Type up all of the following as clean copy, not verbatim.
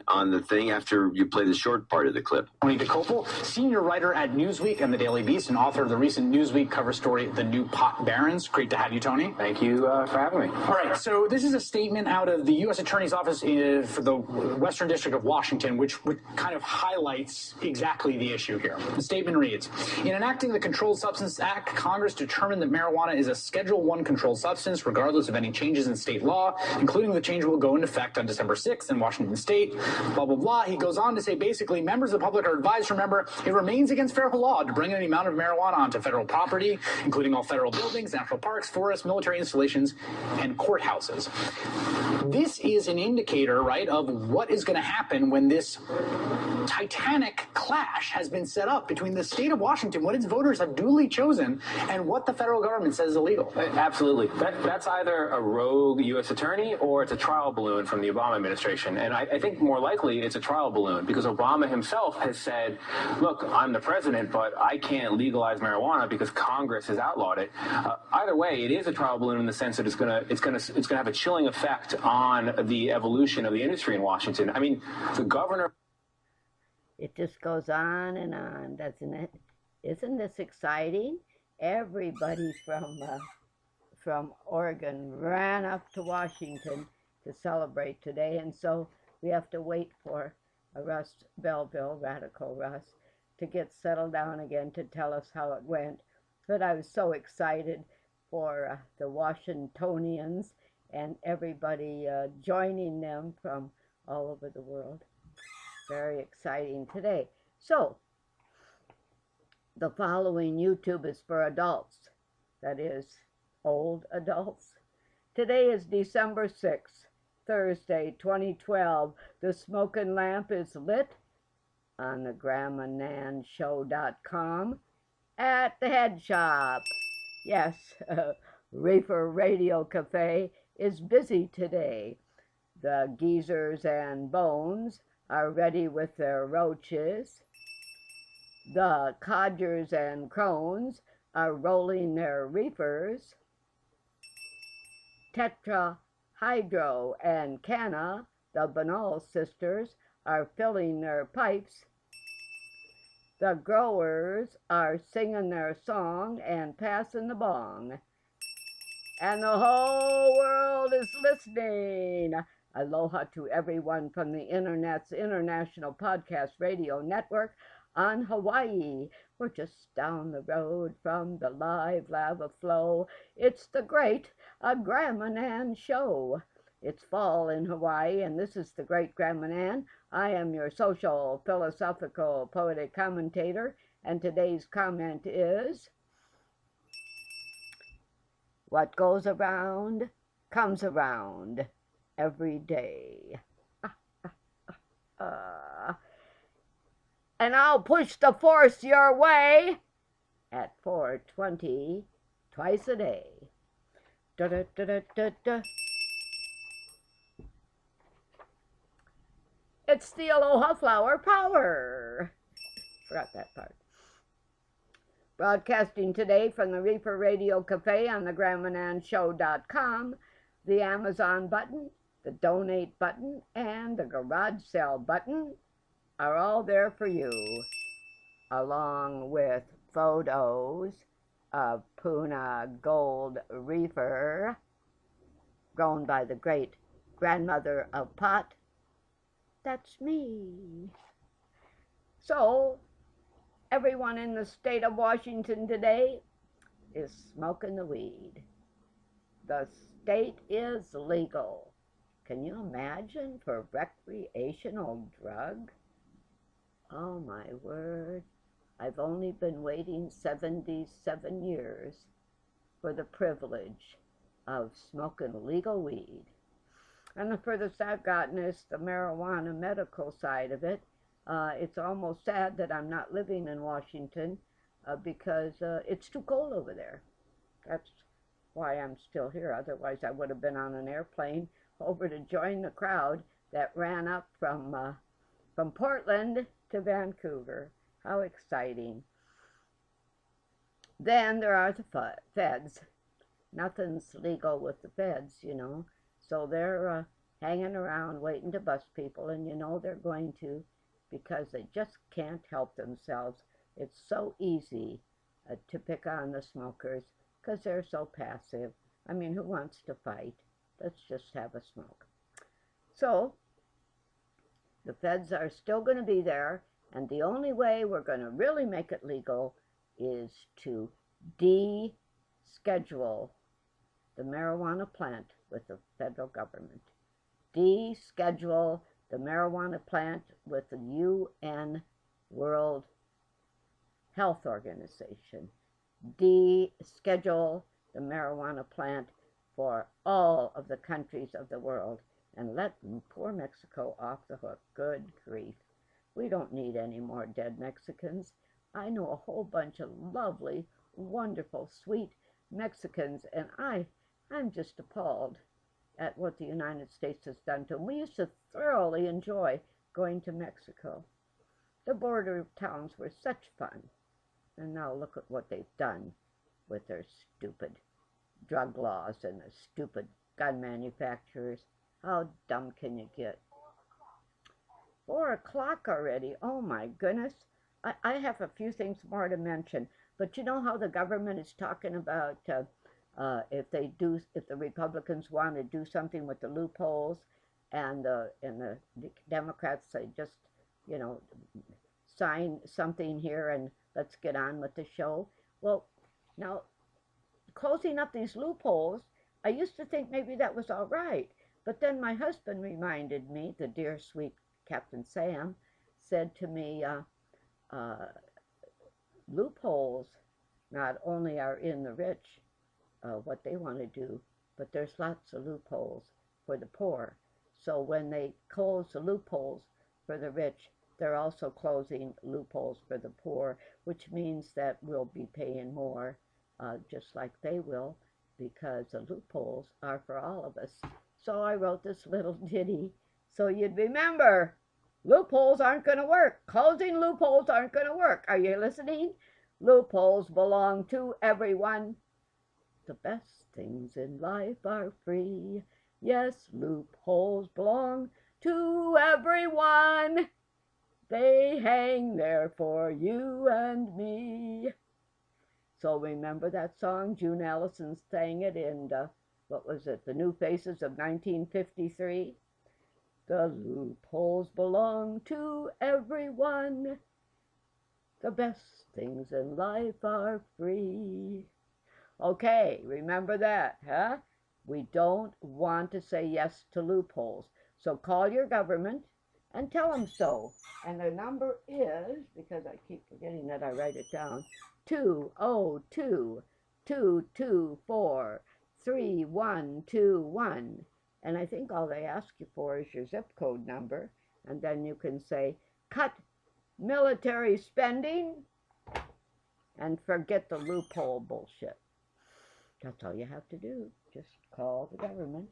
on the thing after you play the short part of the clip. Tony Dokoupil, senior writer at Newsweek and the Daily Beast and author of the recent Newsweek cover story, The New Pot Barons. Great to have you, Tony. Thank you for having me. All right, so this is a statement out of the U.S. Attorney's Office for the Western District of Washington, which kind of highlights exactly the issue here. The statement reads, in enacting the Controlled Substance Act, Congress determined that marijuana is a Schedule I controlled substance, regardless of any changes in state law, including the change will go into effect on December 6th in Washington State, blah, blah, blah. He goes on to say, basically, members of the public are advised to remember it remains against federal law to bring any amount of marijuana onto federal property, including all federal buildings, national parks, forests, military installations, and courthouses. This is an indicator, right, of what is going to happen when this titanic clash has been set up between the state of Washington, what its voters have duly chosen, and what the federal government says is illegal. Absolutely. That's either a rogue U.S. attorney or it's a trial balloon from the Obama administration. And I think more likely it's a trial balloon because Obama himself has said, look, I'm the president, but I can't legalize marijuana because Congress has outlawed it. Either way, it is a trial balloon in the sense that it's going to have a chilling effect on the evolution of the industry in Washington. I mean, the governor. It just goes on, doesn't it? Isn't this exciting? Everybody from Oregon ran up to Washington to celebrate today, and so we have to wait for Russ Belville, Radical Russ, to get settled down again to tell us how it went. But I was so excited for the Washingtonians and everybody joining them from all over the world. Very exciting today. So, the following YouTube is for adults, that is, old adults. Today is December 6th, Thursday, 2012. The smoking lamp is lit on the GrandmaNanShow.com at the head shop. Yes, Reefer Radio Cafe is busy today. The geezers and bones are ready with their roaches. The codgers and crones are rolling their reefers. Tetra, Hydro, and Canna, the Banal sisters, are filling their pipes. The growers are singing their song and passing the bong. And the whole world is listening. Aloha to everyone from the Internet's International Podcast Radio Network on Hawaii. We're just down the road from the live lava flow. It's the great Grandma Nan Show. It's fall in Hawaii, and this is the great Grandma Nan. I am your social, philosophical, poetic commentator, and today's comment is, what goes around comes around every day. And I'll push the force your way at 4:20 twice a day. Da, da, da, da, da, da. It's the Aloha Flower Power. Forgot that part. Broadcasting today from the Reefer Radio Cafe on the GrandmaNanShow.com, the Amazon button, the donate button, and the garage sale button are all there for you, along with photos of Puna Gold Reefer, grown by the great grandmother of pot. That's me. So, everyone in the state of Washington today is smoking the weed. The state is legal. Can you imagine, for recreational drug? Oh my word. I've only been waiting 77 years for the privilege of smoking legal weed. And the furthest I've gotten is the marijuana medical side of it. It's almost sad that I'm not living in Washington because it's too cold over there. That's why I'm still here. Otherwise, I would have been on an airplane over to join the crowd that ran up from Portland to Vancouver. How exciting. Then there are the feds. Nothing's legal with the feds, you know. So they're hanging around waiting to bust people, and you know they're going to because they just can't help themselves. It's so easy to pick on the smokers because they're so passive. I mean, who wants to fight? Let's just have a smoke. So the feds are still going to be there, and the only way we're going to really make it legal is to deschedule the marijuana plant with the federal government. Deschedule the marijuana plant with the UN World Health Organization. Deschedule the marijuana plant for all of the countries of the world and let poor Mexico off the hook. Good grief. We don't need any more dead Mexicans. I know a whole bunch of lovely, wonderful, sweet Mexicans, and I'm just appalled at what the United States has done to them. We used to thoroughly enjoy going to Mexico. The border towns were such fun. And now look at what they've done with their stupid drug laws and the stupid gun manufacturers. How dumb can you get? 4 o'clock already. Oh my goodness. I have a few things more to mention. But you know how the government is talking about if the Republicans want to do something with the loopholes, and the Democrats say just, you know, sign something here and let's get on with the show. Well, now, closing up these loopholes, I used to think maybe that was all right. But then my husband reminded me, the dear, sweet Captain Sam, said to me, loopholes not only are in the rich, what they want to do, but there's lots of loopholes for the poor. So when they close the loopholes for the rich, they're also closing loopholes for the poor, which means that we'll be paying more, just like they will, because the loopholes are for all of us. So I wrote this little ditty so you'd remember, loopholes aren't going to work. Closing loopholes aren't going to work. Are you listening? Loopholes belong to everyone. The best things in life are free. Yes, loopholes belong to everyone. They hang there for you and me. So remember that song? June Allison sang it in, what was it, The New Faces of 1953? The loopholes belong to everyone. The best things in life are free. Okay, remember that, huh? We don't want to say yes to loopholes. So call your government and tell them so. And the number is, because I keep forgetting that I write it down, 202-224-3121. And I think all they ask you for is your zip code number. And then you can say, cut military spending and forget the loophole bullshit. That's all you have to do. Just call the government.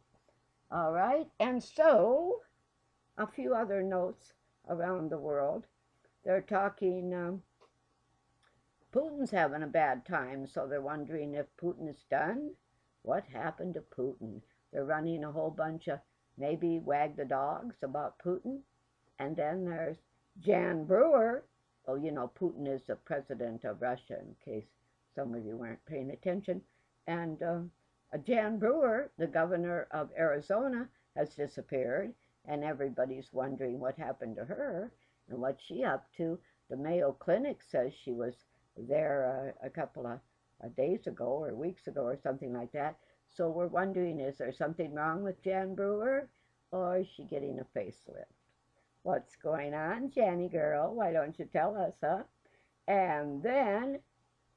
All right? And so, a few other notes around the world. They're talking, Putin's having a bad time, so they're wondering if Putin is done. What happened to Putin? They're running a whole bunch of maybe wag the dogs about Putin. And then there's Jan Brewer. Oh, you know, Putin is the president of Russia, in case some of you weren't paying attention. And Jan Brewer, the governor of Arizona, has disappeared, and everybody's wondering what happened to her and what's she up to. The Mayo Clinic says she was there a couple of days ago or weeks ago or something like that. So we're wondering, is there something wrong with Jan Brewer, or is she getting a facelift? What's going on, Janny girl? Why don't you tell us, huh? And then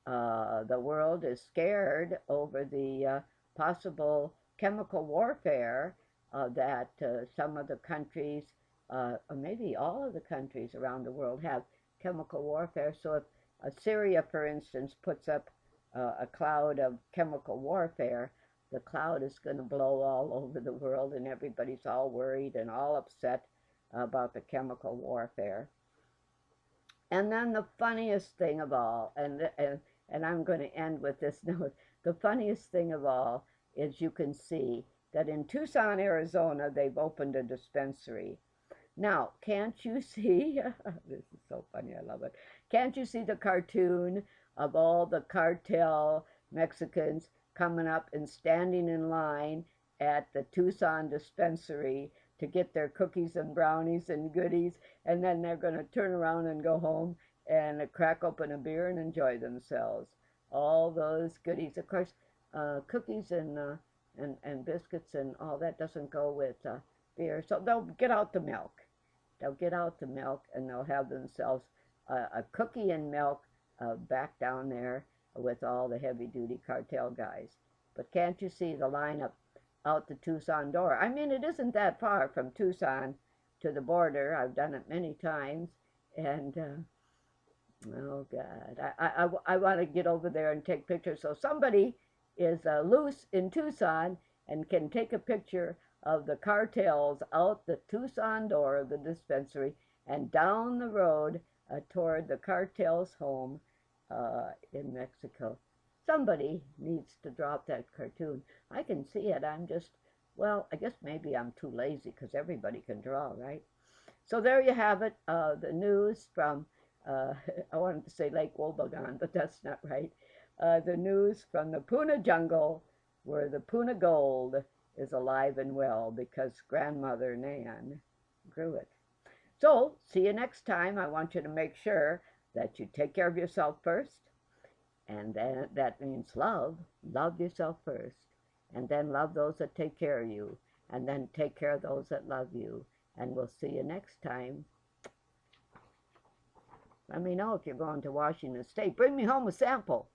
the world is scared over the possible chemical warfare that some of the countries, or maybe all of the countries around the world, have chemical warfare. So if Syria, for instance, puts up a cloud of chemical warfare, the cloud is going to blow all over the world, and everybody's all worried and all upset about the chemical warfare. And then the funniest thing of all, and I'm going to end with this note, the funniest thing of all is you can see that in Tucson, Arizona, they've opened a dispensary. Now, can't you see? This is so funny, I love it. Can't you see the cartoon of all the cartel Mexicans coming up and standing in line at the Tucson dispensary to get their cookies and brownies and goodies, and then they're going to turn around and go home and crack open a beer and enjoy themselves. All those goodies. Of course, cookies and biscuits and all that doesn't go with beer, so they'll get out the milk. They'll get out the milk and they'll have themselves a cookie and milk back down there with all the heavy-duty cartel guys. But can't you see the lineup out the Tucson door? I mean, it isn't that far from Tucson to the border. I've done it many times, and oh God, I want to get over there and take pictures. So somebody is loose in Tucson and can take a picture of the cartels out the Tucson door of the dispensary and down the road toward the cartel's home in Mexico. Somebody needs to drop that cartoon. I can see it. I'm just, well, I guess maybe I'm too lazy because everybody can draw, right? So there you have it, the news from, I wanted to say Lake Wobegon, but that's not right. The news from the Puna jungle, where the Puna gold is alive and well because Grandmother Nan grew it. So, see you next time. I want you to make sure that you take care of yourself first, and then that means love yourself first, and then love those that take care of you, and then take care of those that love you, and we'll see you next time. Let me know if you're going to Washington State. Bring me home a sample.